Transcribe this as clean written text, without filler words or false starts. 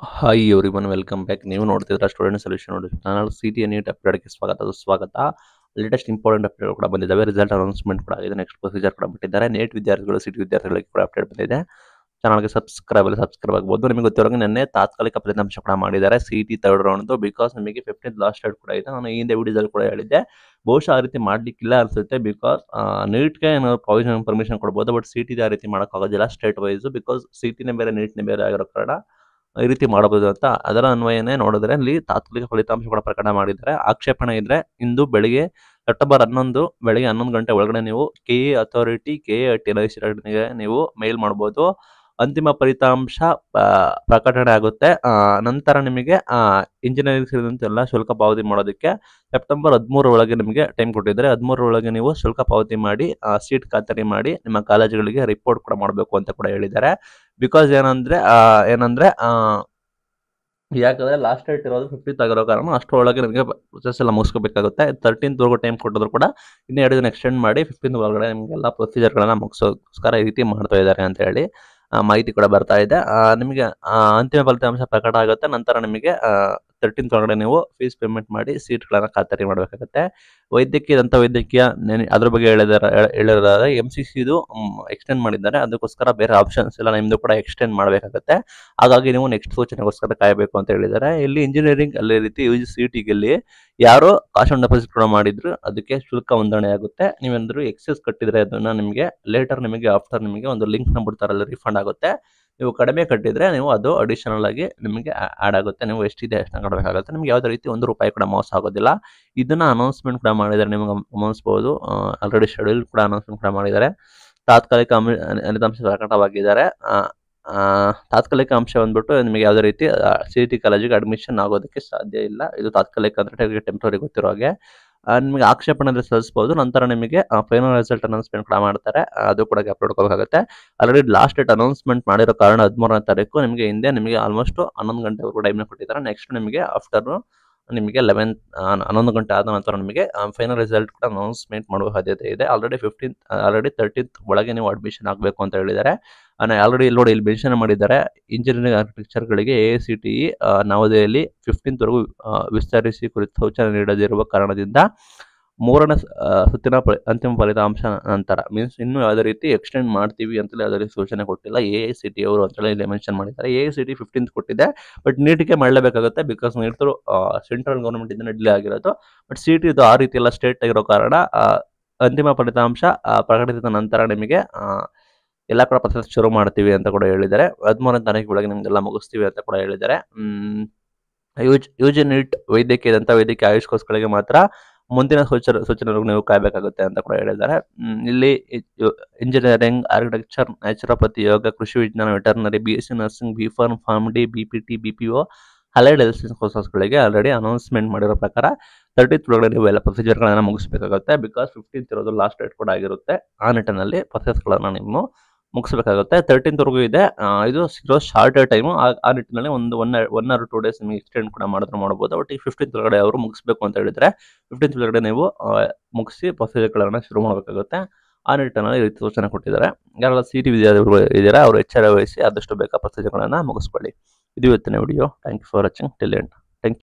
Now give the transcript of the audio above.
Hi everyone welcome back. ನೀವು ನೋಡ್ತಿದ್ರ student solution ನೋಡಿ channel. City neat ಅಪ್ಡೇಟ್ಗೆ ಸ್ವಾಗತ. ಲೇಟೆಸ್ಟ್ ಇಂಪಾರ್ಟೆಂಟ್ ಅಪ್ಡೇಟ್ ಕೂಡ ಬಂದಿದ್ದಾವೆ. ರಿಸಲ್ಟ್ ಅನೌನ್ಸ್ಮೆಂಟ್ ಕೂಡ ಆಗಿದೆ. ನೆಕ್ಸ್ಟ್ ಪ್ರೊಸೀಜರ್ ಕೂಡ ಬಿಟ್ಟಿದ್ದಾರೆ. ನೀಟ್ ವಿದ್ಯಾರ್ಥಿಗಳು ಸಿಟಿ ವಿದ್ಯಾರ್ಥಿಗಳಿಗೆ ಕೂಡ ಅಪ್ಡೇಟ್ ಬಂದಿದೆ. ಚಾನಲ್ಗೆ ಸಬ್ಸ್ಕ್ರೈಬ್ ಆಗ್ಬೋದು. ನಿಮಗೆ ಗೊತ್ತಿರೋಂಗೆ ನಿನ್ನೆ ತಾತ್ಕಾಲಿಕ ಫಲಿತಾಂಶ ಕೂಡ ಮಾಡಿದ್ದಾರೆ ಸಿಟಿ ಥರ್ಡ್ ರೌಂಡ್. ಬಿಕಾಸ್ ನಿಮಗೆ 15th ಲಾಸ್ಟ್ ಡೇಟ್ ಕೂಡ ಇದೆ. ನಾನು ಈ ಹಿಂದೆ ವಿಡಿಯೋದಲ್ಲಿ ಕೂಡ ಹೇಳಿದ್ದೆ, ಬಹುಶಃ ಆ ರೀತಿ ಮಾಡ್ಲಿಕ್ಕಿಲ್ಲ ಅನ್ಸುತ್ತೆ. ಬಿಕಾಸ್ ನೀಟ್ಗೆ ಏನಾದ್ರು ಪ್ರಾವಿಷನಲ್ ಪರ್ಮಿಷನ್ ಕೊಡ್ಬೋದು, ಬಟ್ ಸಿಟಿಗೆ ಆ ರೀತಿ ಮಾಡೋಕ್ಕಾಗೋದಿಲ್ಲ ಸ್ಟೇಟ್ ವೈಸ್. ಬಿಕಾಸ್ ಸಿಟಿನೇ ಬೇರೆ ನೀಟ್ನೇ ಬೇರೆ ಆಗಿರೋ ಕಾರಣ ಈ ರೀತಿ ಮಾಡಬಹುದು ಅಂತ ಅದರ ಅನ್ವಯನೇ ನೋಡಿದ್ರೆ ಅಲ್ಲಿ ತಾತ್ಕಾಲಿಕ ಫಲಿತಾಂಶ ಕೂಡ ಪ್ರಕಟ ಮಾಡಿದ್ದಾರೆ. ಆಕ್ಷೇಪಣೆ ಇದ್ರೆ ಇಂದು ಬೆಳಿಗ್ಗೆ ಸೆಪ್ಟೆಂಬರ್ 11 ಬೆಳಿಗ್ಗೆ 11 ಗಂಟೆ ಒಳಗಡೆ ನೀವು ಕೆಎ ಅಥಾರಿಟಿ ಕೆಎ ನೀವು ಮೇಲ್ ಮಾಡಬಹುದು. ಅಂತಿಮ ಫಲಿತಾಂಶ ಪ್ರಕಟಣೆ ಆಗುತ್ತೆ. ನಂತರ ನಿಮಗೆ ಇಂಜಿನಿಯರಿಂಗ್ ಸೇರಿದಂತೆ ಎಲ್ಲ ಶುಲ್ಕ ಪಾವತಿ ಮಾಡೋದಕ್ಕೆ ಸೆಪ್ಟೆಂಬರ್ 13 ಒಳಗೆ ನಿಮಗೆ ಟೈಮ್ ಕೊಟ್ಟಿದ್ದಾರೆ. 13 ಒಳಗೆ ನೀವು ಶುಲ್ಕ ಪಾವತಿ ಮಾಡಿ ಸೀಟ್ ಖಾತರಿ ಮಾಡಿ ನಿಮ್ಮ ಕಾಲೇಜುಗಳಿಗೆ ರಿಪೋರ್ಟ್ ಕೂಡ ಮಾಡಬೇಕು ಅಂತ ಕೂಡ ಹೇಳಿದ್ದಾರೆ. ಬಿಕಾಸ್ ಏನಂದ್ರೆ ಯಾಕಂದ್ರೆ ಲಾಸ್ಟ್ ಡೇಟ್ ಇರೋದು 15th ಆಗಿರೋ ಕಾರಣ ಅಷ್ಟರೊಳಗೆ ನಿಮಗೆ ಪ್ರೊಸೆಸ್ ಎಲ್ಲ ಮುಗಿಸ್ಕೋಬೇಕಾಗುತ್ತೆ. 13th ವರೆಗೂ ಟೈಮ್ ಕೊಟ್ಟಿದ್ರು ಕೂಡ ಇನ್ನೂ 2 ದಿನ ಎಕ್ಸ್ಟೆಂಡ್ ಮಾಡಿ 15th ಒಳಗಡೆ ನಿಮಗೆಲ್ಲ ಪ್ರೊಸೀಜರ್ಗಳನ್ನ ಮುಗಿಸೋಸ್ಕರ ಈ ರೀತಿ ಮಾಡ್ತಾ ಇದ್ದಾರೆ ಅಂತ ಹೇಳಿ ಮಾಹಿತಿ ಕೂಡ ಬರ್ತಾ ಇದೆ. ನಿಮಗೆ ಅಂತಿಮ ಫಲಿತಾಂಶ ಪ್ರಕಟ ಆಗುತ್ತೆ. ನಂತರ ನಿಮಗೆ 13th ಒಳಗಡೆ ನೀವು ಫೀಸ್ ಪೇಮೆಂಟ್ ಮಾಡಿ ಸೀಟ್ಗಳನ್ನ ಖಾತರಿ ಮಾಡಬೇಕಾಗುತ್ತೆ. ವೈದ್ಯಕೀಯ ಅದ್ರ ಬಗ್ಗೆ ಹೇಳಿದಾರೆ. MCCದು ಎಕ್ಸ್ಟೆಂಡ್ ಮಾಡಿದ್ದಾರೆ. ಅದಕ್ಕೋಸ್ಕರ ಬೇರೆ ಆಪ್ಷನ್ಸ್ ಎಲ್ಲ ನಿಮ್ದು ಕೂಡ ಎಕ್ಸ್ಟೆಂಡ್ ಮಾಡಬೇಕಾಗುತ್ತೆ. ಹಾಗಾಗಿ ನೀವು ನೆಕ್ಸ್ಟ್ ಸೂಚನೆಗೋಸ್ಕರ ಕಾಯಬೇಕು ಅಂತ ಹೇಳಿದ್ದಾರೆ. ಇಲ್ಲಿ ಇಂಜಿನಿಯರಿಂಗ್ ಅಲ್ಲೇ ರೀತಿ UGCTಗೆ ಯಾರೋ ಕಾಸ್ಟ್ ಆನ್ ಡೆಪಾಸಿಟ್ ಕೂಡ ಮಾಡಿದ್ರು ಅದಕ್ಕೆ ಶುಲ್ಕ ಹೊಂದಾಣೆ ಆಗುತ್ತೆ. ನೀವೇನಾದ್ರು ಎಕ್ಸೆಸ್ ಕಟ್ಟಿದ್ರೆ ಅದನ್ನ ನಿಮಗೆ ಲೇಟರ್ ಆಫ್ಟರ್ ನಿಮಗೆ ಒಂದು ಲಿಂಕ್ ನ ಬಿಡ್ತಾರಲ್ಲಿ ರಿಫಂಡ್ ಆಗುತ್ತೆ. ನೀವು ಕಡಿಮೆ ಕಟ್ಟಿದ್ರೆ ನೀವು ಅದು ಅಡಿಷನಲ್ ಆಗಿ ನಿಮಗೆ ಆಡ್ ಆಗುತ್ತೆ. ನೀವು ಎಷ್ಟಿದೆ ಅಷ್ಟನ್ನ ಕಟ್ಟಬೇಕಾಗುತ್ತೆ. ನಿಮ್ಗೆ ಯಾವುದೇ ರೀತಿ ₹1 ಕೂಡ ಮೋಸ ಆಗೋದಿಲ್ಲ. ಇದನ್ನ ಅನೌನ್ಸ್ಮೆಂಟ್ ಕೂಡ ಮಾಡಿದ್ದಾರೆ. ನಿಮಗೆ ಗಮನಿಸಬಹುದು, ಆಲ್ರೆಡಿ ಶೆಡ್ಯೂಲ್ ಕೂಡ ಅನೌನ್ಸ್ಮೆಂಟ್ ಕೂಡ ಮಾಡಿದ್ದಾರೆ. ತಾತ್ಕಾಲಿಕ ಫಲಿತಾಂಶ ಪ್ರಕಟವಾಗಿದ್ದಾರೆ. ತಾತ್ಕಾಲಿಕ ಅಂಶ ಬಂದ್ಬಿಟ್ಟು ನಿಮಗೆ ಯಾವುದೇ ರೀತಿ CET ಕಾಲೇಜಿಗೆ ಅಡ್ಮಿಷನ್ ಆಗೋದಕ್ಕೆ ಸಾಧ್ಯ ಇಲ್ಲ. ಇದು ತಾತ್ಕಾಲಿಕ ಅಂದ್ರೆ ಟೆಂಪ್ರರಿ ಗೊತ್ತಿರೋ ಹಾಗೆ. ನಿಮಗೆ ಆಕ್ಷೇಪಣೆ ಸಲ್ಲಿಸಬಹುದು. ನಂತರ ನಿಮಗೆ ಫೈನಲ್ ರಿಸಲ್ಟ್ ಅನೌನ್ಸ್ಮೆಂಟ್ ಕೂಡ ಮಾಡ್ತಾರೆ. ಅದು ಕೂಡ ಅಪ್ಲೋಡ್ ಕೊಡಬೇಕಾಗುತ್ತೆ. ಆಲ್ರೆಡಿ ಲಾಸ್ಟ್ ಡೇಟ್ ಅನೌನ್ಸ್ಮೆಂಟ್ ಮಾಡಿರೋ ಕಾರಣ 13ನೇ ತಾರೀಕು ನಿಮಗೆ ಆಲ್ಮೋಸ್ಟ್ 11 ಗಂಟೆವರೆಗೂ ಟೈಮ್ ಕೊಟ್ಟಿದ್ದಾರೆ. ನೆಕ್ಸ್ಟ್ ನಿಮಗೆ ಆಫ್ಟರ್ ನಿಮಗೆ 11 ಗಂಟೆ ಆದ ನಂತರ ನಿಮಗೆ ಫೈನಲ್ ರಿಸಲ್ಟ್ ಕೂಡ ಅನೌನ್ಸ್ಮೆಂಟ್ ಮಾಡುವ ಸಾಧ್ಯತೆ ಇದೆ. ಆಲ್ರೆಡಿ 13th ಒಳಗೆ ನೀವು ಅಡ್ಮಿಷನ್ ಆಗಬೇಕು ಅಂತ ಹೇಳಿದ್ದಾರೆ. ಆಲ್ರೆಡಿ ಇಲ್ಲಿ ಮೆನ್ಷನ್ ಮಾಡಿದ್ದಾರೆ. ಇಂಜಿನಿಯರಿಂಗ್ ಆರ್ಕಿಟೆಕ್ಚರ್ಗಳಿಗೆ AICTE ನವದೆಹಲಿ 15th ವರೆಗೂ ವಿಸ್ತರಿಸಿ ಕುರಿತು ಸೂಚನೆ ನೀಡದಿರುವ ಕಾರಣದಿಂದ 3ನೇ ಸುತ್ತಿನ ಅಂತಿಮ ಫಲಿತಾಂಶ ನಂತರ ಮೀನ್ಸ್ ಇನ್ನೂ ಯಾವುದೇ ರೀತಿ ಎಕ್ಸ್ಟೆಂಡ್ ಮಾಡ್ತೀವಿ ಅಂತಲೇ ಯಾವುದೇ ರೀತಿ ಸೂಚನೆ ಕೊಟ್ಟಿಲ್ಲ AICTE ಅವರು ಅಂತೇಳಿ ಇಲ್ಲಿ ಮೆನ್ಷನ್ ಮಾಡಿದ್ದಾರೆ. AICTE 15th ಕೊಟ್ಟಿದೆ, ಬಟ್ ನೀಟಿಗೆ ಮಾಡಲೇಬೇಕಾಗುತ್ತೆ. ಬಿಕಾಸ್ ನೀಟ್ ಸೆಂಟ್ರಲ್ ಗೌರ್ಮೆಂಟ್ ಇಂದ ಡಿಲೇ ಆಗಿರೋದು. ಬಟ್ CET ಇದು ಆ ರೀತಿ ಎಲ್ಲ ಸ್ಟೇಟ್ ಆಗಿರೋ ಕಾರಣ ಅಂತಿಮ ಫಲಿತಾಂಶ ಪ್ರಕಟಿಸಿದ ನಂತರ ನಿಮಗೆ ಎಲ್ಲ ಕೂಡ ಪ್ರೊಸೆಸ್ ಶುರು ಮಾಡ್ತೀವಿ ಅಂತ ಕೂಡ ಹೇಳಿದ್ದಾರೆ. 13ನೇ ತಾರೀಕು ಒಳಗೆ ನಿಮ್ಗೆಲ್ಲ ಮುಗಿಸ್ತೀವಿ ಅಂತ ಕೂಡ ಹೇಳಿದ್ದಾರೆ. UG ನೀಟ್ ವೈದ್ಯಕೀಯ ಆಯುಷ್ ಕೋರ್ಸ್ಗಳಿಗೆ ಮಾತ್ರ ಮುಂದಿನ ಸೂಚನೆವರೆಗೂ ನೀವು ಕಾಯಬೇಕಾಗುತ್ತೆ ಅಂತ ಕೂಡ ಹೇಳಿದ್ದಾರೆ. ಇಲ್ಲಿ ಇಂಜಿನಿಯರಿಂಗ್, ಆರ್ಕಿಟೆಕ್ಚರ್, ನ್ಯಾಚುರೋಪತಿ, ಯೋಗ, ಕೃಷಿ ವಿಜ್ಞಾನ, veterinary, BSc nursing, B.Pharm, PharmD, BPT, BPO, allied health ಕೋರ್ಸಸ್ಗಳಿಗೆ ಆಲ್ರೆಡಿ ಅನೌನ್ಸ್ಮೆಂಟ್ ಮಾಡಿರೋ ಪ್ರಕಾರ 30th ಒಳಗಡೆ ನೀವು ಎಲ್ಲ ಪ್ರೊಸೀಜರ್ಗಳನ್ನ ಮುಗಿಸಬೇಕಾಗುತ್ತೆ. ಬಿಕಾಸ್ 15th ಇರೋದು ಲಾಸ್ಟ್ ಡೇಟ್ ಕೂಡ ಆಗಿರುತ್ತೆ. ಆ ನಿಟ್ಟಿನಲ್ಲಿ ಪ್ರೊಸೆಸ್ಗಳನ್ನ ನೀವು ಮುಗಿಸಬೇಕಾಗುತ್ತೆ. 13th ವರೆಗೂ ಇದೆ. ಇದು ಶಾರ್ಟ್ ಟೈಮು. ಆ ನಿಟ್ಟಿನಲ್ಲಿ ಒನ್ ಆರ್ 2 ಡೇಸ್ ನಿಮಗೆ ಎಕ್ಸ್ಟೆಂಡ್ ಕೂಡ ಮಾಡಬಹುದು. ಬಟ್ ಈ 15th ಒಳಗಡೆ ಅವರು ಮುಗಿಸ್ಬೇಕು ಅಂತ ಹೇಳಿದ್ರೆ 15th ಒಳಗಡೆ ನೀವು ಮುಗಿಸಿ ಪ್ರೊಸೀಜರ್ಗಳನ್ನ ಶುರು ಮಾಡಬೇಕಾಗುತ್ತೆ. ಆ ನಿಟ್ಟಿನಲ್ಲಿ ಈ ರೀತಿ ಸೂಚನೆ ಕೊಟ್ಟಿದ್ದಾರೆ. ಯಾರೆಲ್ಲ CET ವಿದ್ಯಾರ್ಥಿಗಳು ಇದ್ದಾರೆ ಅವರು ಎಚ್ಚರ ವಹಿಸಿ ಆದಷ್ಟು ಬೇಗ ಪ್ರೊಸೀಜರ್ಗಳನ್ನ ಮುಗಿಸ್ಕೊಳ್ಳಿ. ಇದು ಇವತ್ತಿನ video. Thank you for watching till end. Thank you.